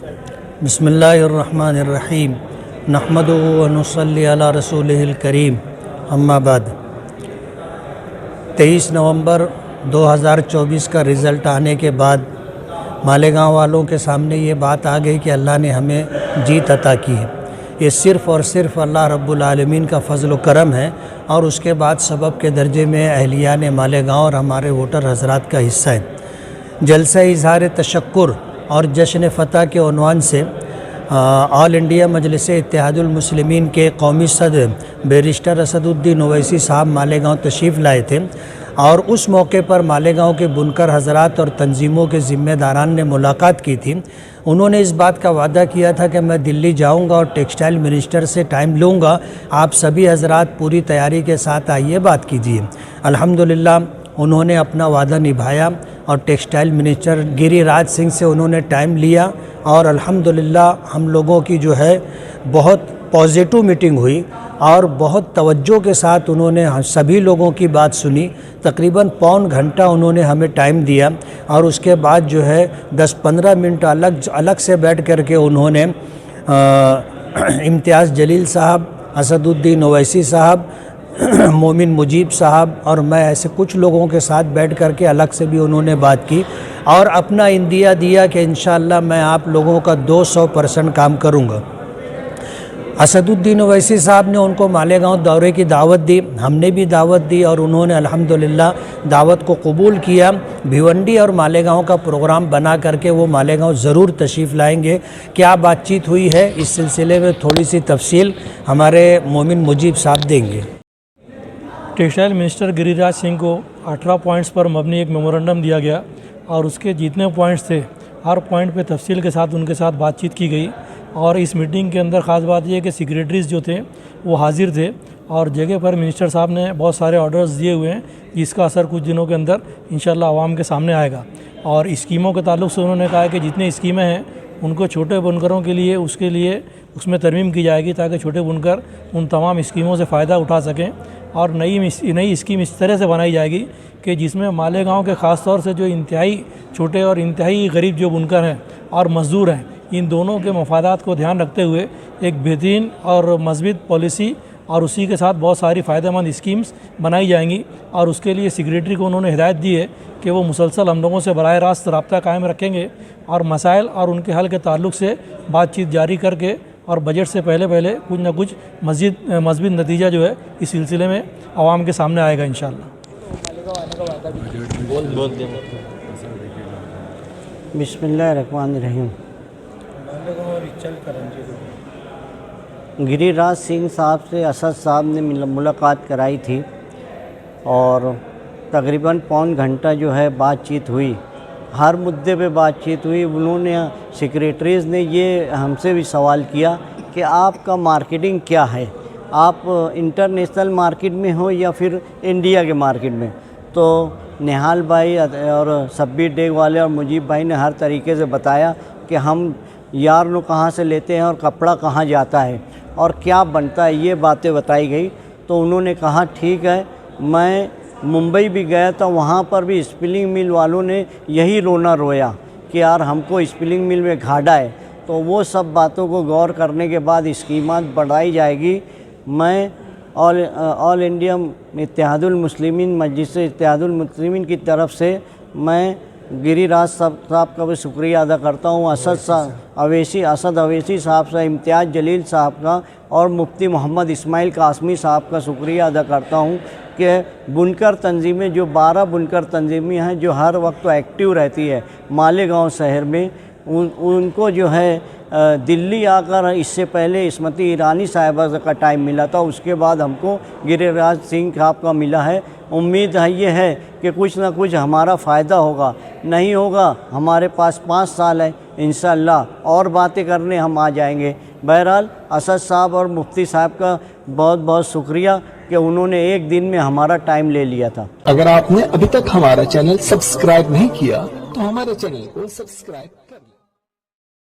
बिस्मिल्लाहिर्रहमानिर्रहीम नहमदुहु व नुसल्ली अला रसूलिहिल करीम अम्मा बाद। 23 नवंबर 2024 का रिज़ल्ट आने के बाद मालेगांव वालों के सामने ये बात आ गई कि अल्लाह ने हमें जीत अता की है। ये सिर्फ़ और सिर्फ अल्लाह रब्बुल आलमीन का फ़ज़ल व करम है और उसके बाद सबब के दर्जे में अहलियान मालेगांव और हमारे वोटर हज़रात का हिस्सा है। जलसा इज़हार तशक्कुर और जश्न फ़तह के उन्वान से ऑल इंडिया मजलिस इत्तेहादुल मुस्लिमीन के कौमी सदर बैरिस्टर असदुद्दीन ओवैसी साहब मालेगांव तशरीफ़ लाए थे और उस मौके पर मालेगांव के बुनकर हज़रात और तंजीमों के ज़िम्मेदारान ने मुलाकात की थी। उन्होंने इस बात का वादा किया था कि मैं दिल्ली जाऊंगा और टेक्सटाइल मिनिस्टर से टाइम लूँगा, आप सभी हज़रात पूरी तैयारी के साथ आइए, बात कीजिए। अल्हम्दुलिल्लाह उन्होंने अपना वादा निभाया और टेक्सटाइल मिनिस्टर गिरिराज सिंह से उन्होंने टाइम लिया और अल्हम्दुलिल्लाह हम लोगों की जो है बहुत पॉजिटिव मीटिंग हुई और बहुत तवज्जो के साथ उन्होंने सभी लोगों की बात सुनी। तकरीबन पौन घंटा उन्होंने हमें टाइम दिया और उसके बाद जो है 10-15 मिनट अलग से बैठ कर के उन्होंने इम्तियाज़ जलील साहब, असदुद्दीन ओवैसी साहब, मोमिन मुजीब साहब और मैं ऐसे कुछ लोगों के साथ बैठ कर के अलग से भी उन्होंने बात की और अपना इंदिया दिया कि इंशाअल्लाह मैं आप लोगों का 200% काम करूँगा। असदुद्दीन ओवैसी साहब ने उनको मालेगांव दौरे की दावत दी, हमने भी दावत दी और उन्होंने अल्हम्दुलिल्लाह दावत को कबूल किया। भिवंडी और मालेगांव का प्रोग्राम बना करके वो मालेगांव ज़रूर तशरीफ़ लाएंगे। क्या बातचीत हुई है इस सिलसिले में थोड़ी सी तफसील हमारे मोमिन मुजीब साहब देंगे। टेक्सटाइल मिनिस्टर गिरिराज सिंह को 18 पॉइंट्स पर मबनी एक मेमोरेंडम दिया गया और उसके जितने पॉइंट्स थे हर पॉइंट पे तफसील के साथ उनके साथ बातचीत की गई। और इस मीटिंग के अंदर ख़ास बात यह कि सेक्रेटरीज़ जो थे वो हाजिर थे और जगह पर मिनिस्टर साहब ने बहुत सारे ऑर्डर्स दिए हुए हैं जिसका असर कुछ दिनों के अंदर इंशाल्लाह आवाम के सामने आएगा। और स्कीमों के ताल्लुक़ से उन्होंने कहा कि जितनी स्कीमें हैं उनको छोटे बुनकरों के लिए उसमें तरमीम की जाएगी ताकि छोटे बुनकर उन तमाम स्कीमों से फ़ायदा उठा सकें। और नई स्कीम इस तरह से बनाई जाएगी कि जिसमें मालेगांव के ख़ास तौर से जो इंतहाई छोटे और इंतहाई गरीब जो बुनकर हैं और मज़दूर हैं, इन दोनों के मफादात को ध्यान रखते हुए एक बेहतरीन और मज़बूत पॉलिसी और उसी के साथ बहुत सारी फ़ायदेमंद स्कीम्स बनाई जाएंगी। और उसके लिए सेक्रेटरी को उन्होंने हिदायत दी है कि वो मुसलसल हम लोगों से बराह रास्त रब्ता कायम रखेंगे और मसाइल और उनके हल के ताल्लुक़ से बातचीत जारी करके और बजट से पहले कुछ ना कुछ मज़बूत नतीजा जो है इस सिलसिले में आवाम के सामने आएगा इंशाअल्लाह। बिस्मिल्लाहिर्रहमानिर्रहीम। गिरिराज सिंह साहब से असद साहब ने मुलाकात कराई थी और तकरीबन पौन घंटा जो है बातचीत हुई, हर मुद्दे पे बातचीत हुई। उन्होंने सेक्रेटरीज़ ने ये हमसे भी सवाल किया कि आपका मार्केटिंग क्या है, आप इंटरनेशनल मार्केट में हो या फिर इंडिया के मार्केट में। तो निहाल भाई और सब्बीर डेग वाले और मुजीब भाई ने हर तरीके से बताया कि हम यार्न कहाँ से लेते हैं और कपड़ा कहाँ जाता है और क्या बनता है, ये बातें बताई गई। तो उन्होंने कहा ठीक है। मैं मुंबई भी गया था, वहाँ पर भी स्पिनिंग मिल वालों ने यही रोना रोया कि यार हमको स्पिनिंग मिल में घाटा है। तो वो सब बातों को गौर करने के बाद स्कीमात बढ़ाई जाएगी। मैं ऑल इंडिया इत्तेहादुल मुस्लिमीन मजलिस इत्तेहादुल मुस्लिमीन की तरफ से मैं गिरिराज साहब का भी शुक्रिया अदा करता हूँ, असद अवैसी साहब से, इम्तियाज़ जलील साहब का और मुफ्ती मोहम्मद इस्माइल कासमी साहब का शुक्रिया अदा करता हूँ कि बुनकर तंजीमें जो 12 बुनकर तंजीमें हैं जो हर वक्त एक्टिव रहती है मालेगांव शहर में, उनको जो है दिल्ली आकर इससे पहले इस्मती ईरानी साहिबा का टाइम मिला था, उसके बाद हमको गिरिराज सिंह साहब का मिला है। उम्मीद है ये है कि कुछ ना कुछ हमारा फ़ायदा होगा, नहीं होगा हमारे पास 5 साल है, इंशाअल्लाह और बातें करने हम आ जाएंगे। बहरहाल असद साहब और मुफ्ती साहब का बहुत बहुत शुक्रिया कि उन्होंने एक दिन में हमारा टाइम ले लिया था। अगर आपने अभी तक हमारा चैनल सब्सक्राइब नहीं किया तो हमारे चैनल को सब्सक्राइब